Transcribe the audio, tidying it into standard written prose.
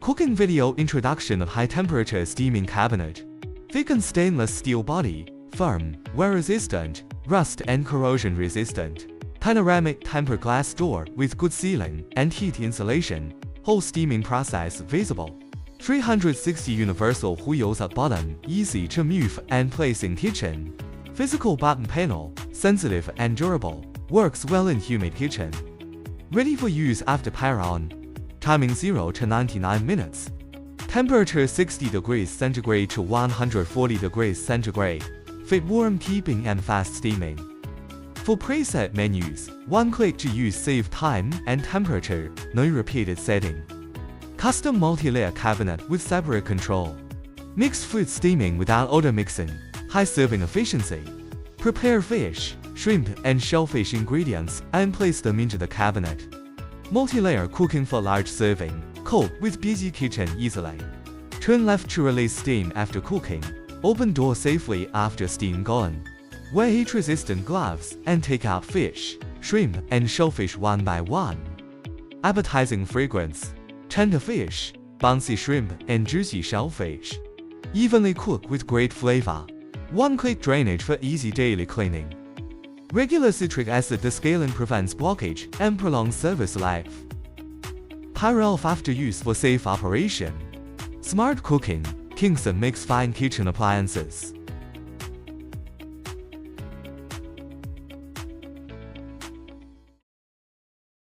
Cooking video introduction of high-temperature steaming cabinet. Thickened stainless steel body, firm, wear-resistant, rust and corrosion-resistant. Panoramic tempered glass door with good sealing and heat insulation. Whole steaming process visible. 360 universal 忽油 button, easy to move and place in kitchen. Physical button panel, sensitive and durable, works well in humid kitchen. Ready for use after power on. Timing 0 to 99 minutes. Temperature 60 degrees centigrade to 140 degrees centigrade. Fit warm keeping and fast steaming. For preset menus, one click to use save time and temperature, no repeated setting. Custom multi-layer cabinet with separate control. Mixed food steaming without auto mixing. High serving efficiency. Prepare fish, shrimp and shellfish ingredients and place them into the cabinet. Multi-layer cooking for large serving. Cook with busy kitchen easily. Turn left to release steam after cooking. Open door safely after steam gone. Wear heat-resistant gloves and take out fish, shrimp and shellfish one by one. Appetizing fragrance. Tender fish, bouncy shrimp and juicy shellfish. Evenly cooked with great flavor. One-click drainage for easy daily cleaning. Regular citric acid descaling prevents blockage and prolongs service life. Power off after use for safe operation. Smart cooking. Kingston makes fine kitchen appliances.